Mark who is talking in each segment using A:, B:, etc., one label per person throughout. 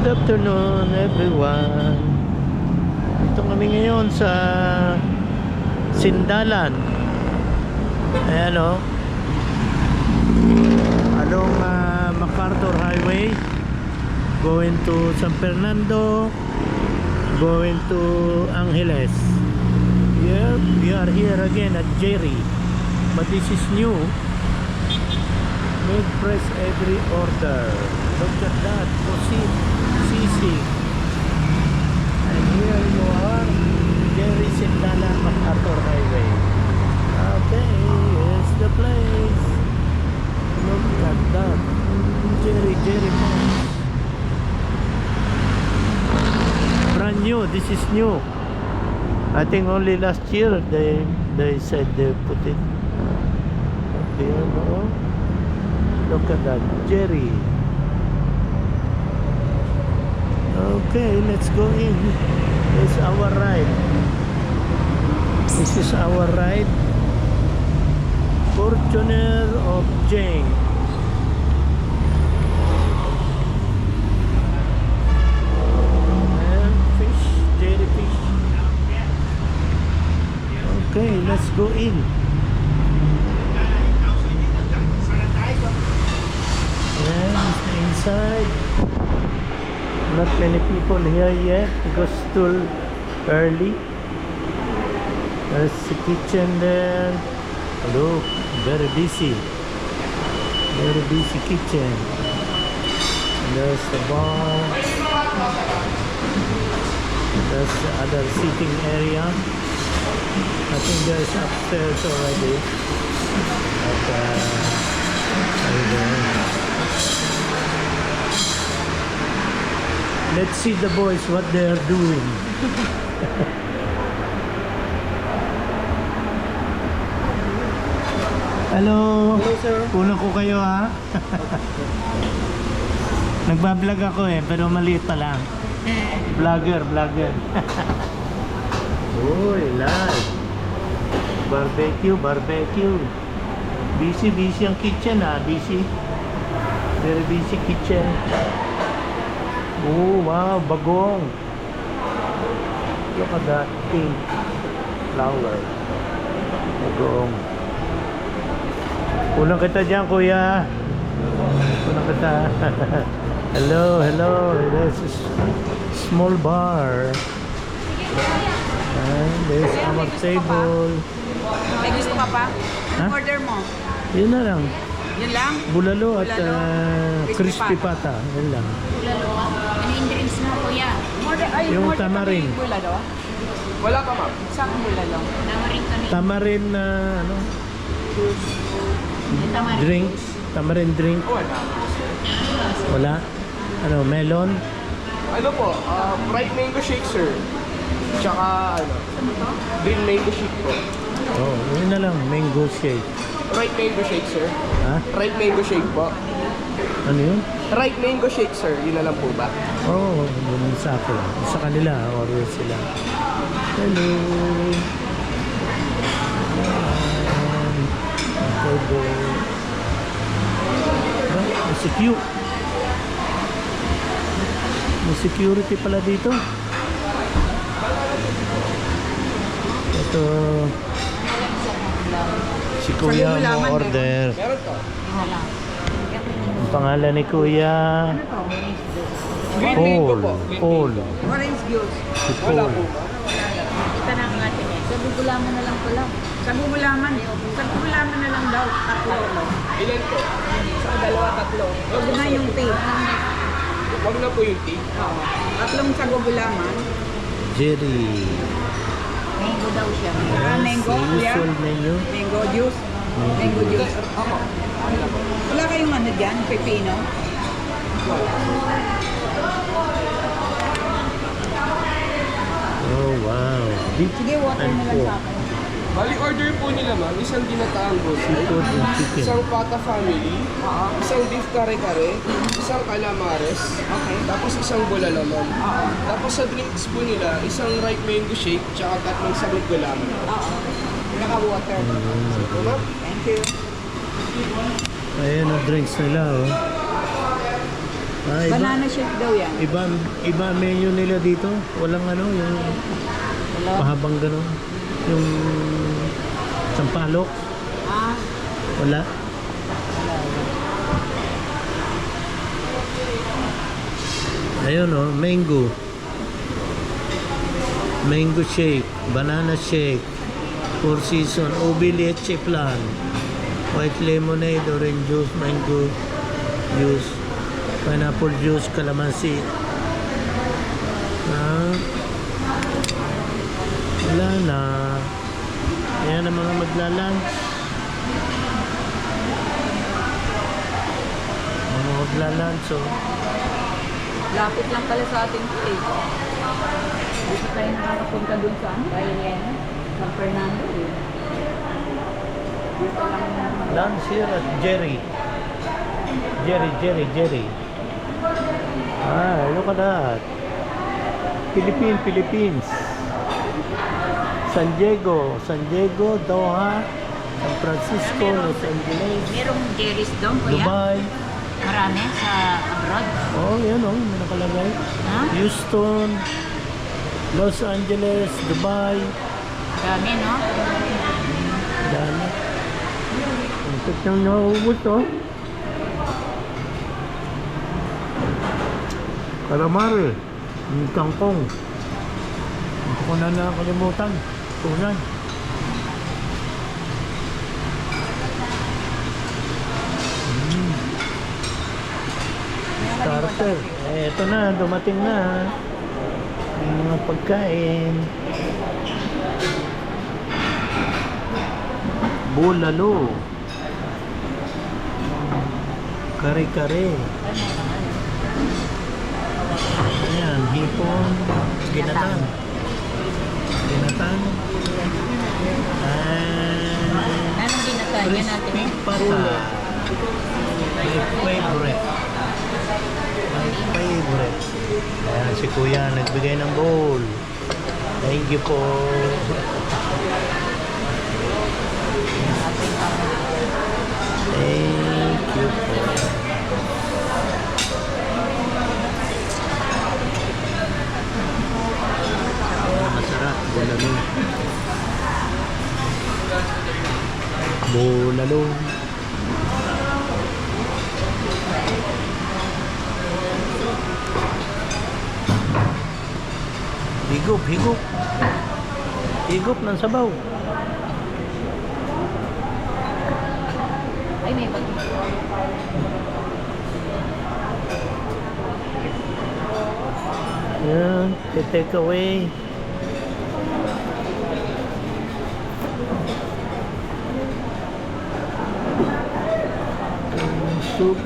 A: Good afternoon everyone. Ito kami ngayon sa Sindalan. Ayan o, along MacArthur Highway, going to San Fernando, going to Angeles. Here we are here again at Jerry, but this is new. Make press every order. Look at that, proceed, CC. And here you are, Jerry Sindala, MacArthur Highway. Okay, here's the place. Look at that, Jerry Moss. Brand new, this is new. I think only last year they said they put it. Okay, no? Look at that, Jerry. Okay, let's go in. This is our ride. This is our ride. Fortuner of Jane. And fish, Jerry fish. Okay, let's go in. And inside, not many people here yet because still early. There's the kitchen there. Hello, very busy kitchen. And there's the bar. There's the other seating area. I think there's upstairs already. Let's see the boys what they are doing. Hello.
B: Hello, sir.
A: Kulang ko kayo ha. Nagbablog ako pero maliit pa lang. Vlogger. Uy, live. Barbecue. Busy ang kitchen busy. Very busy kitchen. Oh, wow, bagong. Look at that pink flower. Bagong. Kulang kita dyan, kuya. Kulang kita. Hello. This is small bar. And there's our table.
C: May gusto ka pa?
A: Ha?
C: Order mo.
A: Yun na lang.
C: Yun lang?
A: Bulalo at crispy
C: Crispy
A: pata. Yun lang.
C: Bulalo. Ano yung drinks mo, kuya?
A: Yung tamarin.
C: Bulalo?
B: Wala pa, ma'am.
C: Saan bulalo? Tamarin kami.
A: Tamarin na ano?
C: Tamarin.
A: Drinks. Tamarin drink.
B: Wala.
A: Wala. Ano, melon?
B: Ano po, fried mango shake, sir. Tsaka, green mango shake po.
A: Oh, yun na lang. Mango shake.
B: Fried mango shake, sir.
A: Ha?
B: Fried mango shake po.
A: Ano yun?
B: Fried mango shake, sir. Yun na lang po ba?
A: Oh, yun sa akin. Sa kanila, order sila. Hello. Hello. May security pala dito. Ito. Si Kuya mo order.
B: Meron to.
A: Ang pangalan ni Kuya
B: Green mango po.
A: Paul.
C: Orange juice.
A: Si
B: Wala
A: Paul.
B: po.
C: Ito na ang atin eh. Sa gugulaman na lang pala. Sa gugulaman na lang daw. Tatlo.
B: Ilan po?
C: Sa dalawa, tatlo. Huwag na yung tea.
B: Wag na po yung tea.
C: Oo. Tatlong sa gugulaman.
A: Jerry.
C: Mango daw siya.
A: Yes,
C: Mango,
A: the
C: kuya.
A: usual menu.
C: Mango juice. Mango juice. Opo. Wala kayong ano dyan? Pepino?
A: Oh, wow. Beef
C: Sige, water
A: and
C: na lang
A: pork.
C: sa akin.
B: Bali, order po nila, ma'am. Isang ginataang gulay.
A: Seafood and chicken.
B: Isang pata family.
C: Oo.
B: Isang beef kare-kare. Isang calamares.
C: Okay.
B: Tapos isang bulalo, ma'am.
C: Oo.
B: Tapos sa drinks po nila, isang ripe mango shake, tsaka tatlong sagot gulaman.
C: Oo. Naka-water.
B: Ito, ma'am.
C: Thank you.
A: Ayan ang drinks nila, oh. Iba,
C: Banana shake daw yan.
A: iba menu nila dito. Walang ano, yung
C: Wala.
A: mahabang gano'n. Yung sampalok.
C: Ah,
A: Wala. Ayun oh, mango. Mango shake, banana shake, four season, ubi leche flan, white lemonade, orange juice, mango juice, pineapple juice, calamansi. Wala na. Ayan ang mga maglalunch. Mga maglalunch oh.
C: lapit lang pala sa ating place. Dito tayo nakakapunta dun sa ano? San Fernando eh. Dito lang
A: Lunch here at Jerry. Jerry. Look at that. Philippines. San Diego, Doha, San Francisco, Los Angeles,
C: merong Jerry's doon, kuya.
A: Dubai.
C: Marami sa abroad.
A: Oh, yan oh, may nakalagay.
C: Ha?
A: Houston, Los Angeles, Dubai.
C: Dami, no?
A: Dami. Ang tit nang nauubos oh. Calamari, yung kangkong. Hindi ko na nakalimutan. Tunan. Starter. Eto na, dumating na. Yung mga pagkain. Bulalo. Kare-kare. Ayan, hipon. Ginatan.
C: Anong ginatay? Yan natin.
A: Crispy pata. My favorite. Ayan, si Kuya nagbigay ng bowl. Thank you po. Thank you po. Masarap. Bulalo. Higop ng sabaw.
C: Ay, may bag.
A: Yan, take away. Soup.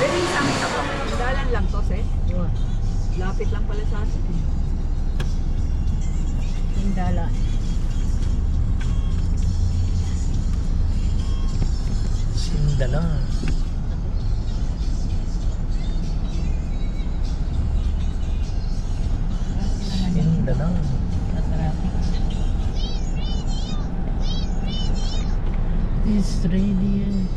C: Pero yung sa amin ako, dalan lang to, sis. Lapit lang pala sa atin. Hindala.
A: Sindala. Sindala. It's radiant.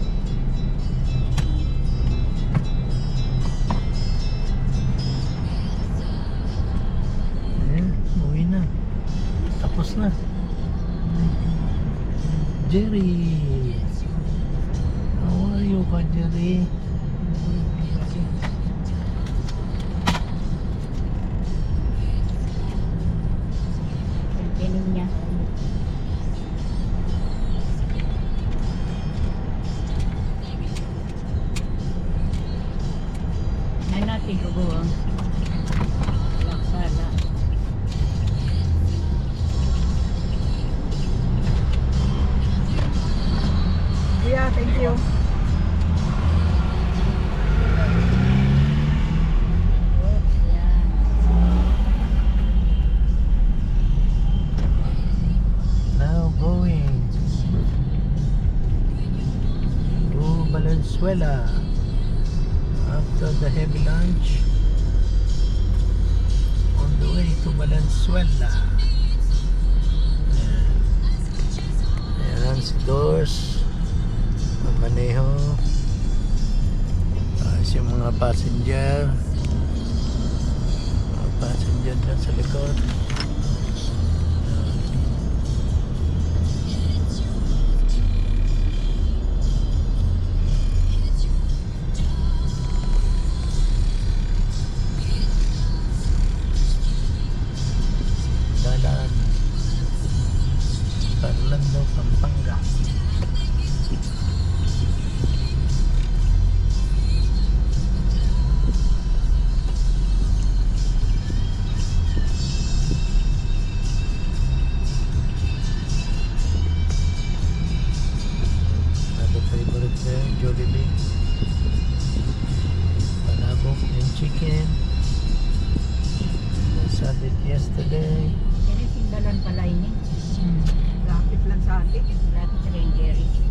A: Ayan, uwi na. Tapos na. Jerry. How are you, Jerry?
C: Ganun niya. Ikaw ba? Laksala.
D: Yeah, thank you.
C: Yan.
A: Now going to Valenzuela after the heavy lunch, on the way to Valenzuela. Ayan si Doors, mamaneho. Tapos yung mga passenger dyan sa likod. Dalan Fernando, Pampanga. Another favorite there, Jollibee. Palabok and chicken. Said it yesterday.
C: Yan yung sindalan pala ini.
D: Lapit lang sa atin.
C: Lapit sa kay Jerry.